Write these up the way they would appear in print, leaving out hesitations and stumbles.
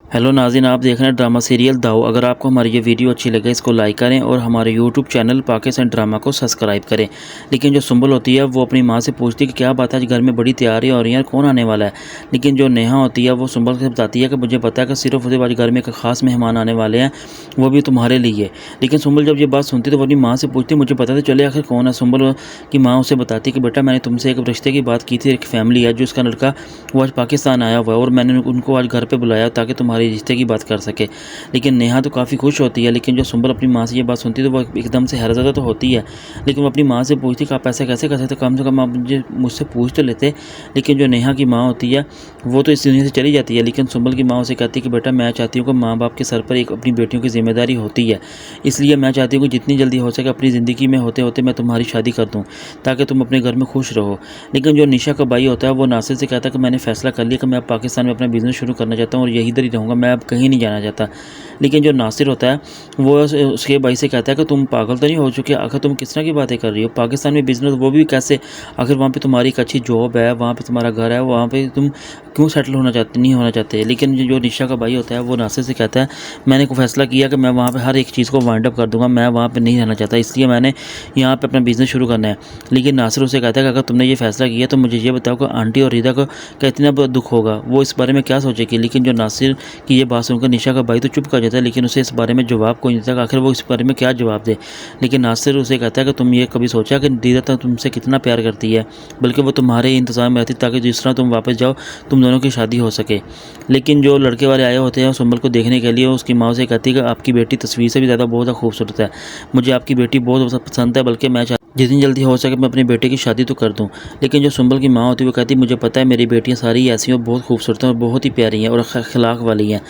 Hello नाज़रीन, आप देख रहे हैं ड्रामा सीरियल दाऊ। अगर आपको हमारी ये वीडियो अच्छी लगे इसको लाइक करें और हमारे यूट्यूब चैनल पाकिस्तान ड्रामा को सब्सक्राइब करें। लेकिन जो सुंबल होती है वो अपनी माँ से पूछती है कि क्या बात है, आज घर में बड़ी तैयारी हो रही है, कौन आने वाला है। लेकिन जो नेहा होती है वो सुंबल से बताती है कि मुझे पता है कि सिर्फ और सिर्फ आज घर में एक ख़ास मेहमान आने वाले हैं, वो भी तुम्हारे लिए। लेकिन सुंबल जब ये बात सुनती तो वो अपनी माँ से पूछती मुझे पता तो चले आखिर कौन है। सुंबल की माँ उसे बताती कि बेटा, मैंने तुमसे एक रिश्ते की बात की थी, एक फैमिली है जो उसका लड़का वो आज पाकिस्तान आया हुआ है और मैंने उनको आज घर पर बुलाया ताकि तुम्हारे रिश्ते की बात कर सके। लेकिन नेहा तो काफ़ी खुश होती है, लेकिन जो सुंबल अपनी माँ से ये बात सुनती है तो वो एकदम से हैरतज़दा तो होती है। लेकिन वो अपनी माँ से पूछती कि आप ऐसा कैसे कर सकते, कम से कम आप मुझसे पूछ तो लेते। लेकिन जो नेहा की माँ होती है वो तो इस दुनिया से चली जाती है। लेकिन सुंबल की माँ उसे कहती है कि बेटा, मैं चाहती हूँ कि माँ बाप के सर पर एक अपनी बेटियों की जिम्मेदारी होती है, इसलिए मैं चाहती हूँ कि जितनी जल्दी हो सके अपनी ज़िंदगी में होते होते मैं तुम्हारी शादी कर दूँ ताकि तुम अपने घर में खुश रहो। लेकिन जो निशा का भाई होता है वो नासिर से कहता है कि मैंने फैसला कर लिया कि मैं अब पाकिस्तान में अपना बिज़नेस शुरू करना चाहता हूँ और यही इधर ही रहूँगा, मैं अब कहीं नहीं जाना चाहता। लेकिन जो नासिर होता है वो उसके भाई से कहता है कि तुम पागल तो नहीं हो चुके, आखिर तुम किस तरह की बातें कर रही हो, पाकिस्तान में बिजनेस वो भी कैसे, आखिर वहाँ पे तुम्हारी एक अच्छी जॉब है, वहाँ पे तुम्हारा घर है, वहाँ पे तुम क्यों सेटल होना चाहते नहीं होना चाहते। लेकिन जो निशा का भाई होता है वो नासिर से कहता है मैंने को फैसला किया कि मैं वहाँ पर हर एक चीज़ को वाइंड अप कर दूँगा, मैं वहाँ पर नहीं रहना चाहता, इसलिए मैंने यहाँ पर अपना बिज़नेस शुरू करना है। लेकिन नासिर उसे कहता है कि अगर तुमने ये फैसला किया तो मुझे ये बताओ कि आंटी और रिदा को कितना दुख होगा, वो इस बारे में क्या सोचेगी। लेकिन जो नासिर की ये बात सुनकर निशा का भाई तो चुप कर जाता है, लेकिन उसे इस बारे में जवाब कोई नहीं देता, आखिर वो इस बारे में क्या जवाब दे। लेकिन नासिर उसे कहता है कि तुम ये कभी सोचा कि दीदा तो तुमसे कितना प्यार करती है, बल्कि वो तुम्हारे इंतज़ार में रहती ताकि जिस तरह तुम वापस जाओ तुम दोनों की शादी हो सके। लेकिन जो लड़के वाले आए होते हैं सुंबल को देखने के लिए, उसकी माँ से कहती है कि आपकी बेटी तस्वीर से भी ज़्यादा बहुत ज़्यादा खूबसूरत है, मुझे आपकी बेटी बहुत पसंद है, बल्कि मैं जितनी जल्दी हो सके मैं अपने बेटे की शादी तो कर दूं। लेकिन जो सुंबल की माँ होती है वो कहती है मुझे पता है मेरी बेटियां सारी ऐसी हैं, बहुत खूबसूरत हैं और बहुत ही प्यारी हैं और अखलाक वाली हैं।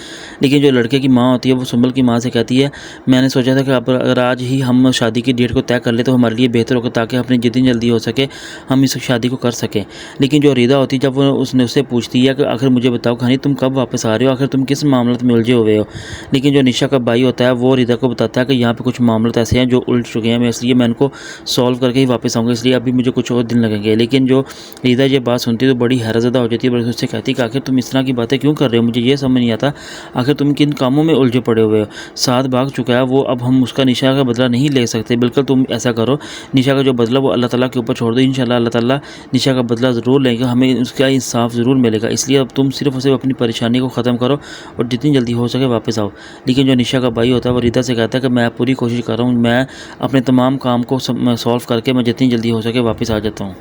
लेकिन जो लड़के की माँ होती है वो सुंबल की माँ से कहती है मैंने सोचा था कि अगर आज ही हम शादी की डेट को तय कर ले तो हमारे लिए बेहतर होगा ताकि अपनी जितनी जल्दी हो सके हम इस शादी को कर सकें। लेकिन जो रिदा होती है जब वो उससे पूछती है कि आखिर मुझे बताओ कहानी, तुम कब वापस आ रहे हो, आखिर तुम किस मामले में उलझे हुए हो। लेकिन जो निशा का भाई होता है वो रिदा को बताता है कि यहाँ पर कुछ मामले ऐसे हैं जो उलझ चुके हैं, मैं इसलिए मैं इनको सॉल्व करके ही वापस आऊँगा, इसलिए अभी मुझे कुछ और दिन लगेंगे। लेकिन जो रिदा ये बात सुनती है तो बड़ी हैरतज़दा हो जाती है, बल्कि उससे कहती है कि आखिर तुम इस तरह की बातें क्यों कर रहे हो, मुझे ये समझ नहीं आता, आखिर तुम किन कामों में उलझे पड़े हुए हो। साथ भाग चुका है वो, अब हम उसका निशा का बदला नहीं ले सकते, बिल्कुल तुम ऐसा करो, निशा का जो बदला वो अल्लाह ताला के ऊपर छोड़ दो, इंशाल्लाह अल्लाह ताला निशा का बदला ज़रूर लेंगे, हमें उसका इंसाफ ज़रूर मिलेगा। इसलिए अब तुम सिर्फ और सिर्फ अपनी परेशानी को ख़त्म करो और जितनी जल्दी हो सके वापस आओ। लेकिन जो निशा का भाई होता है वो रिदा से कहता है कि मैं पूरी कोशिश कर रहा हूँ, मैं अपने तमाम काम को सॉल्व करके मैं जितनी जल्दी हो सके वापस आ जाता हूँ।